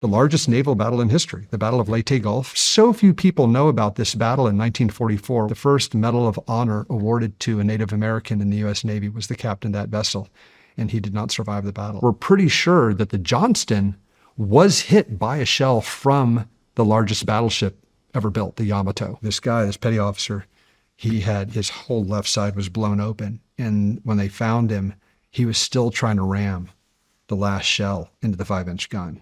the largest naval battle in history, the Battle of Leyte Gulf. So few people know about this battle in 1944. The first Medal of Honor awarded to a Native American in the U.S. Navy was the captain of that vessel, and he did not survive the battle. We're pretty sure that the Johnston was hit by a shell from the largest battleship ever built, the Yamato. This guy, this petty officer, his whole left side was blown open. And when they found him, he was still trying to ram the last shell into the 5-inch gun.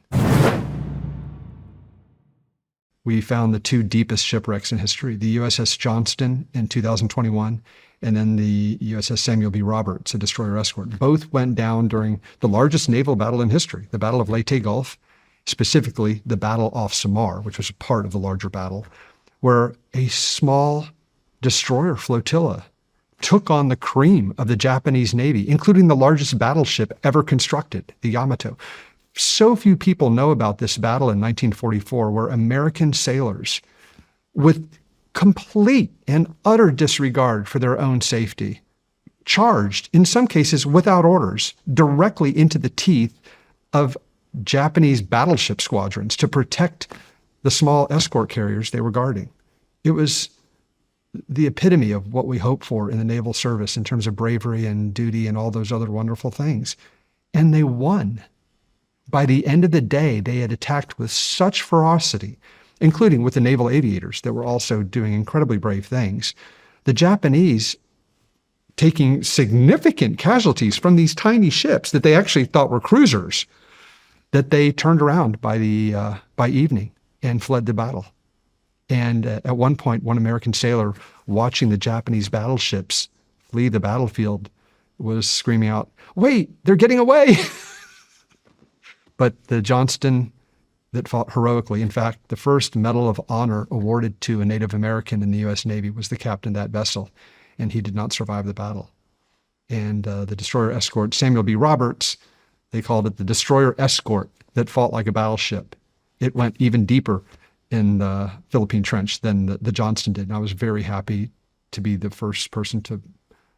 We found the two deepest shipwrecks in history, the USS Johnston in 2021, and then the USS Samuel B. Roberts, a destroyer escort. Both went down during the largest naval battle in history, the Battle of Leyte Gulf, specifically the battle off Samar, which was a part of the larger battle, where a small destroyer flotilla took on the cream of the Japanese Navy, including the largest battleship ever constructed, the Yamato. So few people know about this battle in 1944, where American sailors, with complete and utter disregard for their own safety, charged, in some cases without orders, directly into the teeth of Japanese battleship squadrons to protect the small escort carriers they were guarding. It was the epitome of what we hope for in the naval service in terms of bravery and duty and all those other wonderful things. And they won. By the end of the day, they had attacked with such ferocity, including with the naval aviators that were also doing incredibly brave things. The Japanese taking significant casualties from these tiny ships that they actually thought were cruisers, that they turned around by evening and fled the battle. And at one point, one American sailor watching the Japanese battleships flee the battlefield was screaming out, "Wait, they're getting away!" But the Johnston that fought heroically, in fact, the first Medal of Honor awarded to a Native American in the U.S. Navy was the captain of that vessel, and he did not survive the battle. And the destroyer escort, Samuel B. Roberts, they called it the destroyer escort that fought like a battleship. It went even deeper in the Philippine Trench than the Johnston did. And I was very happy to be the first person to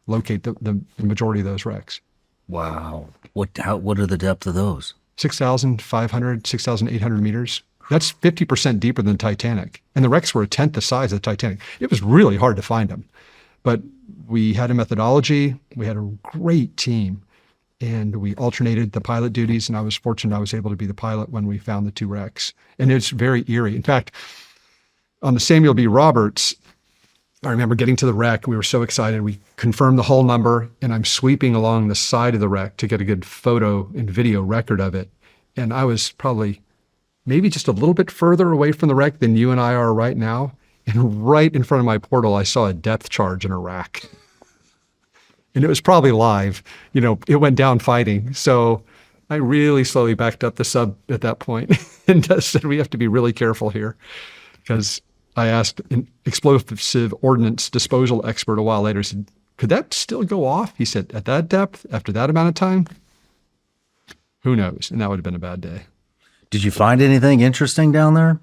locate the majority of those wrecks. Wow. What are the depth of those? 6,500, 6,800 meters. That's 50% deeper than the Titanic. And the wrecks were a tenth the size of the Titanic. It was really hard to find them. But we had a methodology. We had a great team. And we alternated the pilot duties. And I was fortunate I was able to be the pilot when we found the two wrecks. And it's very eerie. In fact, on the Samuel B. Roberts, I remember getting to the wreck. We were so excited. We confirmed the hull number, and I'm sweeping along the side of the wreck to get a good photo and video record of it. And I was probably maybe just a little bit further away from the wreck than you and I are right now. And right in front of my portal, I saw a depth charge in a rack. And it was probably live. You know, it went down fighting. So I really slowly backed up the sub at that point and said, we have to be really careful here, because I asked an explosive ordnance disposal expert a while later, I said, could that still go off? He said, at that depth, after that amount of time, who knows? And that would have been a bad day. Did you find anything interesting down there?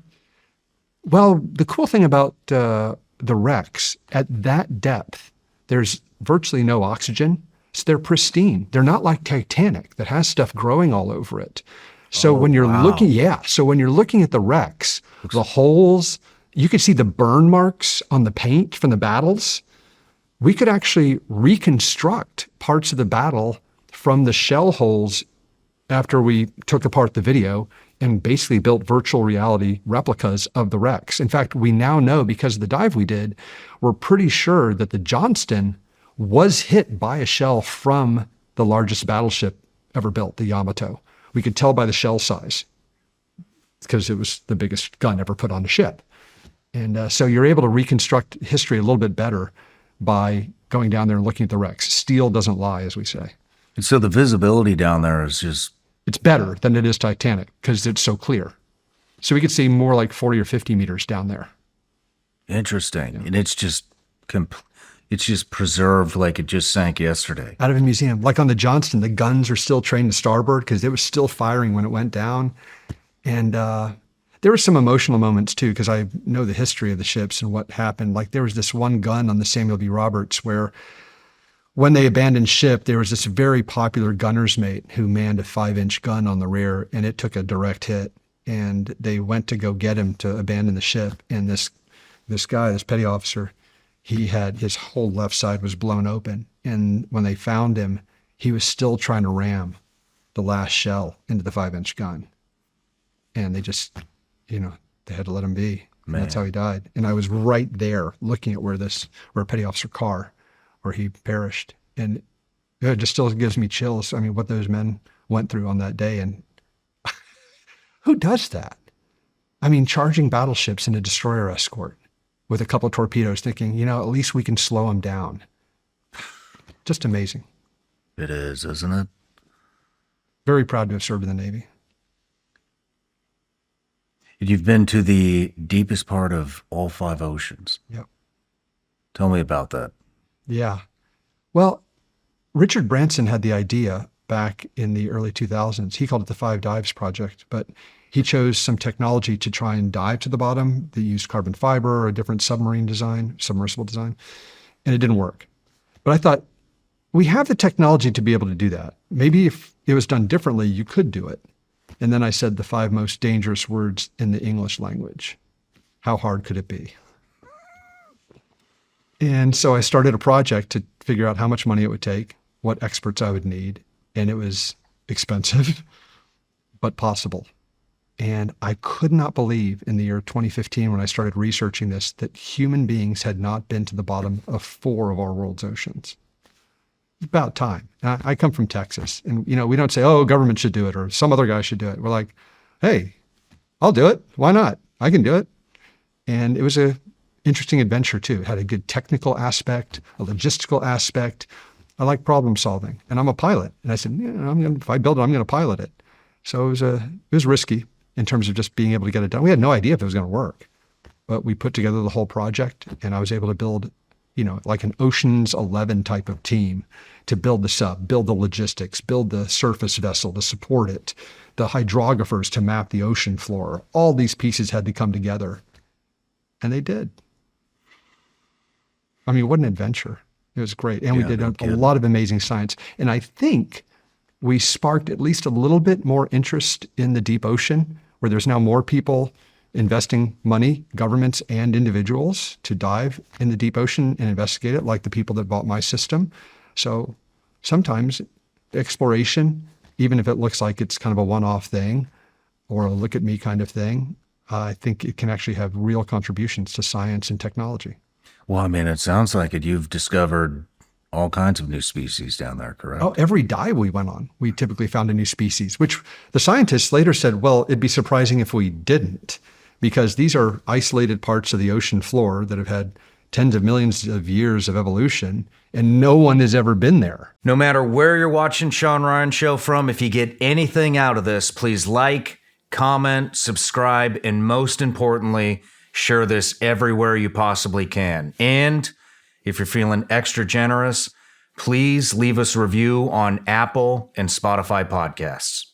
Well, the cool thing about the wrecks, at that depth, there's virtually no oxygen. So they're pristine. They're not like Titanic that has stuff growing all over it. So when you're looking at the wrecks, the holes, you could see the burn marks on the paint from the battles. We could actually reconstruct parts of the battle from the shell holes after we took apart the video and basically built virtual reality replicas of the wrecks. In fact, we now know, because of the dive we did, we're pretty sure that the Johnston was hit by a shell from the largest battleship ever built, the Yamato. We could tell by the shell size because it was the biggest gun ever put on a ship. And so you're able to reconstruct history a little bit better by going down there and looking at the wrecks. Steel doesn't lie, as we say. And so the visibility down there is just... It's better than it is Titanic because it's so clear. So we could see more like 40 or 50 meters down there. Interesting. Yeah. And it's just preserved like it just sank yesterday. Out of a museum. Like on the Johnston, the guns are still trained to starboard because it was still firing when it went down. And there were some emotional moments too, because I know the history of the ships and what happened. Like there was this one gun on the Samuel B. Roberts where when they abandoned ship, there was this very popular gunner's mate who manned a 5-inch gun on the rear, and it took a direct hit. and they went to go get him to abandon the ship. And this guy, this petty officer, his whole left side was blown open. And when they found him, he was still trying to ram the last shell into the 5-inch gun. And they just, they had to let him be. And that's how he died. And I was right there looking at where a petty officer car, where he perished. And it just still gives me chills. I mean, what those men went through on that day. And who does that? I mean, charging battleships in a destroyer escort with a couple of torpedoes thinking, at least we can slow them down. Just amazing. It is, isn't it? Very proud to have served in the Navy. You've been to the deepest part of all 5 oceans. Yep. Tell me about that. Yeah. Well, Richard Branson had the idea back in the early 2000s. He called it the 5 Dives Project, but he chose some technology to try and dive to the bottom. They used carbon fiber or a different submersible design, and it didn't work. But I thought, we have the technology to be able to do that. Maybe if it was done differently, you could do it. And then I said the 5 most dangerous words in the English language. How hard could it be? And so I started a project to figure out how much money it would take, what experts I would need. And it was expensive, but possible. And I could not believe in the year 2015, when I started researching this, that human beings had not been to the bottom of 4 of our world's oceans. It's about time. I come from Texas, and we don't say, oh, government should do it or some other guy should do it. We're like, hey, I'll do it. Why not? I can do it. And it was a interesting adventure too. It had a good technical aspect, a logistical aspect. I like problem solving, and I'm a pilot. And I said, if I build it, I'm going to pilot it. So it was risky in terms of just being able to get it done. We had no idea if it was going to work, but we put together the whole project, and I was able to build like an Ocean's 11 type of team to build the sub, build the logistics, build the surface vessel to support it, the hydrographers to map the ocean floor. All these pieces had to come together, and they did. I mean, what an adventure. It was great. And we did a lot of amazing science. And I think we sparked at least a little bit more interest in the deep ocean, where there's now more people investing money, governments and individuals, to dive in the deep ocean and investigate it, like the people that bought my system. So sometimes exploration, even if it looks like it's kind of a one-off thing or a look at me kind of thing, I think it can actually have real contributions to science and technology. Well, I mean, it sounds like it. You've discovered all kinds of new species down there, correct? Oh, every dive we went on, we typically found a new species, which the scientists later said, well, it'd be surprising if we didn't, because these are isolated parts of the ocean floor that have had tens of millions of years of evolution, and no one has ever been there. No matter where you're watching Shawn Ryan Show from, if you get anything out of this, please like, comment, subscribe, and most importantly, share this everywhere you possibly can. And if you're feeling extra generous, please leave us a review on Apple and Spotify podcasts.